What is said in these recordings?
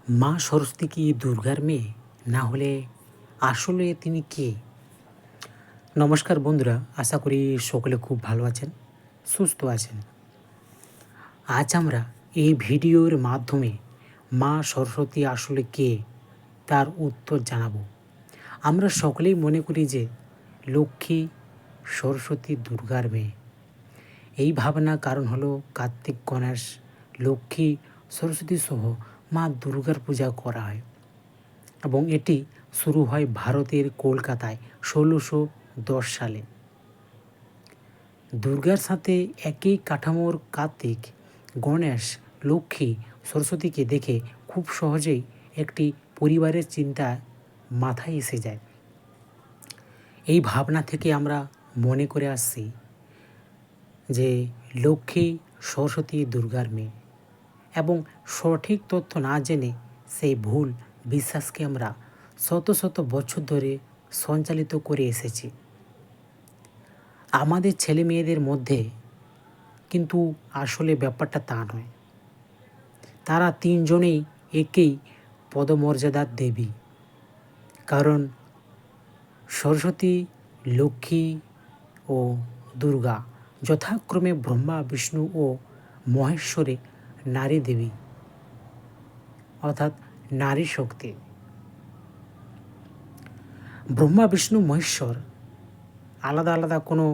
মা সরস্বতী কি দুর্গার মেয়ে, না হলে আসলে তিনি কে? নমস্কার বন্ধুরা, আশা করি সকলে খুব ভালো আছেন, সুস্থ আছেন। আজ আমরা এই ভিডিওর মাধ্যমে মা সরস্বতী আসলে কে তার উত্তর জানাবো। আমরা সকলেই মনে করি যে লক্ষ্মী সরস্বতী দুর্গার মেয়ে। এই ভাবনা কারণ হলো কার্তিক, গণেশ, লক্ষ্মী, সরস্বতী সহ মা দুর্গার পূজা করা হয় এবং এটি শুরু হয় ভারতের কলকাতায় ১৬১০ সালে। দুর্গার সাথে একই কাঠামোর কার্তিক, গণেশ, লক্ষ্মী, সরস্বতীকে দেখে খুব সহজেই একটি পরিবারের চিন্তা মাথায় এসে যায়। এই ভাবনা থেকে আমরা মনে করে আসছি যে লক্ষ্মী সরস্বতী দুর্গার মেয়ে, এবং সঠিক তথ্য না জেনে সেই ভুল বিশ্বাসকে আমরা শত শত বছর ধরে সঞ্চালিত করে এসেছি। আমাদের ছেলে মেয়েদের মধ্যে কিন্তু আসলে ব্যাপারটা তা নয়। তারা তিনজনেই একই পদমর্যাদার দেবী, কারণ সরস্বতী, লক্ষ্মী ও দুর্গা যথাক্রমে ব্রহ্মা, বিষ্ণু ও মহেশ্বরে নারী দেবী, অর্থাৎ নারী শক্তি। ব্রহ্মা, বিষ্ণু, মহেশ্বর আলাদা আলাদা কোনো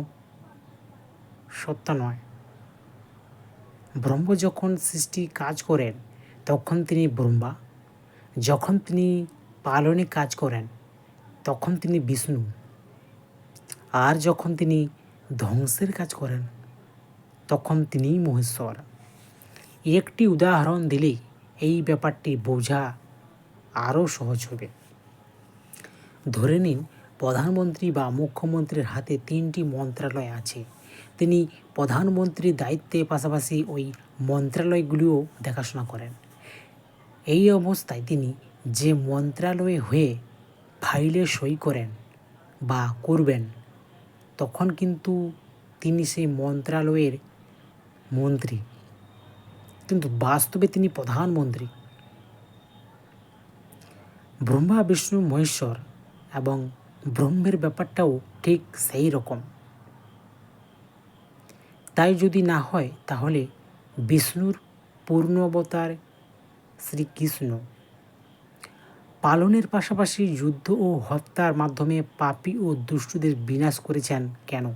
সত্তা নয়। ব্রহ্ম যখন সৃষ্টি কাজ করেন তখন তিনি ব্রহ্মা, যখন তিনি পালনে কাজ করেন তখন তিনি বিষ্ণু, আর যখন তিনি ধ্বংসের কাজ করেন তখন তিনিই মহেশ্বর। একটি উদাহরণ দিলেই এই ব্যাপারটি বোঝা আরও সহজ হবে। ধরে নিন, প্রধানমন্ত্রী বা মুখ্যমন্ত্রীর হাতে 3টি মন্ত্রণালয় আছে। তিনি প্রধানমন্ত্রীর দায়িত্বের পাশাপাশি ওই মন্ত্রণালয়গুলিও দেখাশোনা করেন। এই অবস্থায় তিনি যে মন্ত্রণালয়ে হয়ে ফাইলে সই করেন বা করবেন, তখন কিন্তু তিনি সেই মন্ত্রণালয়ের মন্ত্রী, কিন্তু বাস্তবে তিনি প্রধানমন্ত্রী। ব্রহ্মা, বিষ্ণু, মহেশ্বর এবং ব্রহ্মের ব্যাপারটাও ঠিক সেই রকম। তাই যদি না হয়, তাহলে বিষ্ণুর পূর্ণ অবতার শ্রীকৃষ্ণ পালনের পাশাপাশি যুদ্ধ ও হত্যার মাধ্যমে পাপী ও দুষ্টদের বিনাশ করেছেন কেন?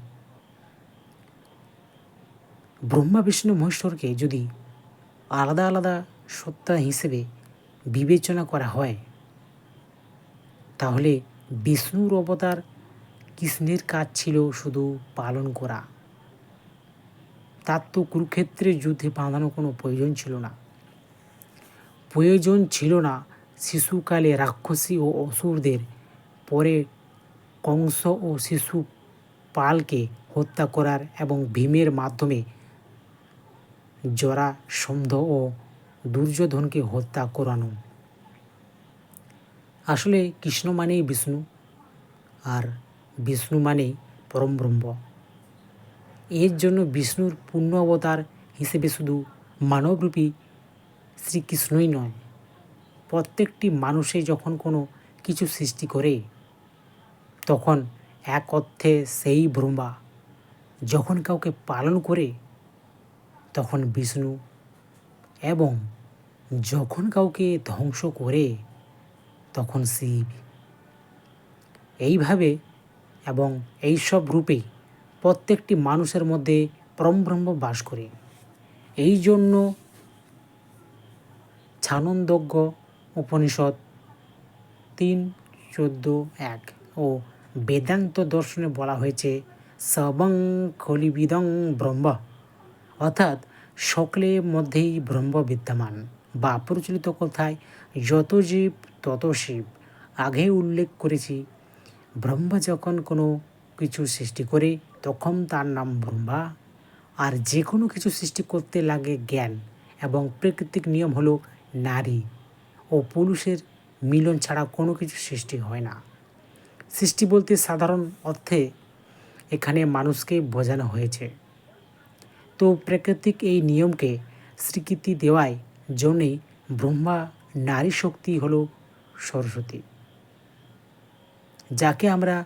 ব্রহ্মা, বিষ্ণু, মহেশ্বরকে যদি আলাদা আলাদা সত্তা হিসেবে বিবেচনা করা হয়, তাহলে বিষ্ণুর অবতার কৃষ্ণের কাজ ছিল শুধু পালন করা। তার তো কুরুক্ষেত্রের যুদ্ধে বাঁধানো কোনো প্রয়োজন ছিল না। প্রয়োজন ছিল না শিশুকালে রাক্ষসী ও অসুরদের, পরে কংস ও শিশুপালকে হত্যা করার এবং ভীমের মাধ্যমে জরাসন্ধ ও দুর্যোধনকে হত্যা করানো। আসলে কৃষ্ণ মানেই বিষ্ণু, আর বিষ্ণু মানেই পরমব্রহ্ম। এর জন্য বিষ্ণুর পূর্ণ অবতার হিসেবে শুধু মানবরূপী শ্রীকৃষ্ণই নয়, প্রত্যেকটি মানুষে যখন কোনো কিছু সৃষ্টি করে তখন এক অর্থে সেই ব্রহ্মা, যখন কাউকে পালন করে তখন বিষ্ণু, এবং যখন কাউকে ধ্বংস করে তখন শিব। এইভাবে এবং এইসব রূপেই প্রত্যেকটি মানুষের মধ্যে পরমব্রহ্ম বাস করে। এই জন্য ছান্দোগ্য উপনিষদ 3:14-1 ও বেদান্ত দর্শনে বলা হয়েছে সবং খলিবিদং ব্রহ্ম, অর্থাৎ সকলের মধ্যেই ব্রহ্ম বিদ্যমান, বা প্রচলিত কথায় যত জীব তত শিব। আগে উল্লেখ করেছি, ব্রহ্মা যখন কোনো কিছু সৃষ্টি করে তখন তার নাম ব্রহ্মা। আর যে কোনো কিছু সৃষ্টি করতে লাগে জ্ঞান, এবং প্রাকৃতিক নিয়ম হলো নারী ও পুরুষের মিলন ছাড়া কোনো কিছু সৃষ্টি হয় না। সৃষ্টি বলতে সাধারণ অর্থে এখানে মানুষকে বোঝানো হয়েছে। তো প্রাকৃতিক এই নিয়মকে স্বীকৃতি দেওয়ার জন্যেই ব্রহ্মা নারী শক্তি হলো সরস্বতী, যাকে আমরা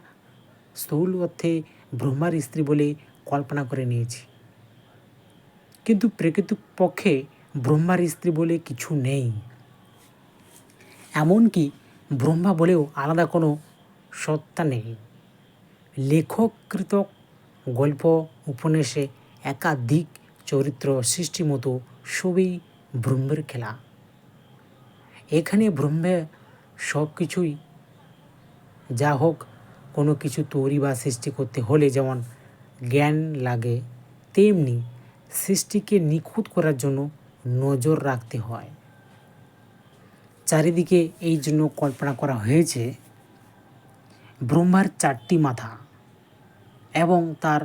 স্থূল অর্থে ব্রহ্মার স্ত্রী বলে কল্পনা করে নিয়েছি। কিন্তু প্রকৃতপক্ষে ব্রহ্মার স্ত্রী বলে কিছু নেই। এমনকি ব্রহ্মা বলেও আলাদা কোনো সত্তা নেই। লেখককৃত গল্প, উপন্যাসে একাধিক চরিত্র সৃষ্টি মতো সবই ব্রহ্মের খেলা। এখানে ব্রহ্মে সব কিছুই, যা হোক, কোনো কিছু তৈরি বা সৃষ্টি করতে হলে যেমন জ্ঞান লাগে, তেমনি সৃষ্টিকে নিখুঁত করার জন্য নজর রাখতে হয়। চারিদিকে এই জন্য কল্পনা করা হয়েছে ব্রহ্মার 4টি মাথা এবং তার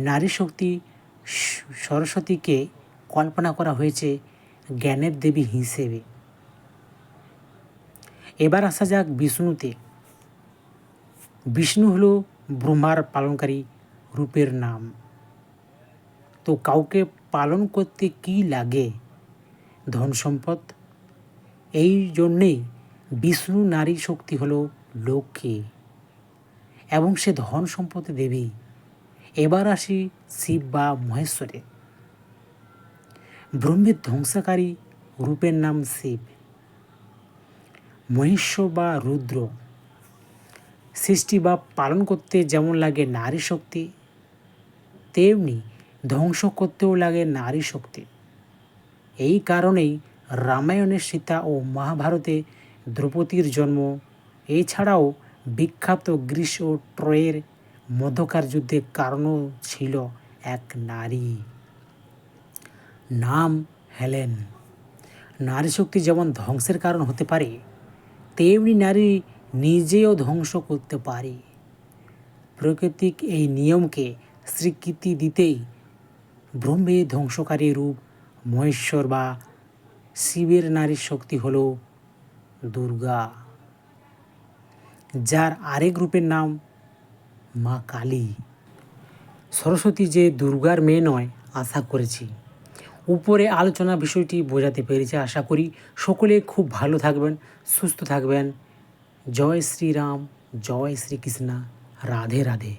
নারী শক্তি সরস্বতীকে কল্পনা করা হয়েছে জ্ঞানের দেবী হিসেবে। এবার আসা যাক বিষ্ণুতে। বিষ্ণু হলো ব্রহ্মার পালনকারী রূপের নাম। তো কাউকে পালন করতে কি লাগে? ধন সম্পদ। এই জন্যেই বিষ্ণু নারী শক্তি হলো লক্ষ্মী এবং সে ধন সম্পদের দেবী। এবার আসি শিব বা মহেশ্বরে। ব্রহ্মের ধ্বংসকারী রূপের নাম শিব। মহেশ্বর বা রুদ্র। সৃষ্টি বা পালন করতে যেমন লাগে নারী শক্তি, তেমনি ধ্বংস করতেও লাগে নারী শক্তি। এই কারণেই রামায়ণে সীতা ও মহাভারতে দ্রৌপদীর জন্ম। এছাড়াও বিখ্যাত গ্রীস ও ট্রয়ের মধ্যকার যুদ্ধের কারণও ছিল এক নারী, নাম হেলেন। নারী শক্তি যেমন ধ্বংসের কারণ হতে পারে, তেমনি নারী নিজেও ধ্বংস করতে পারে। প্রাকৃতিক এই নিয়মকে স্বীকৃতি দিতেই ব্রহ্মের ধ্বংসকারী রূপ মহেশ্বর বা শিবের নারী শক্তি হল দুর্গা, যার আরেক রূপের নাম মা কালী। সরস্বতী যে দুর্গার মেয়ে নয়, আশা করেছি উপরে আলোচনা বিষয়টি বোঝাতে পেরেছি। আশা করি সকলে খুব ভালো থাকবেন, সুস্থ থাকবেন। জয় শ্রীরাম, জয় শ্রীকৃষ্ণ, রাধে রাধে।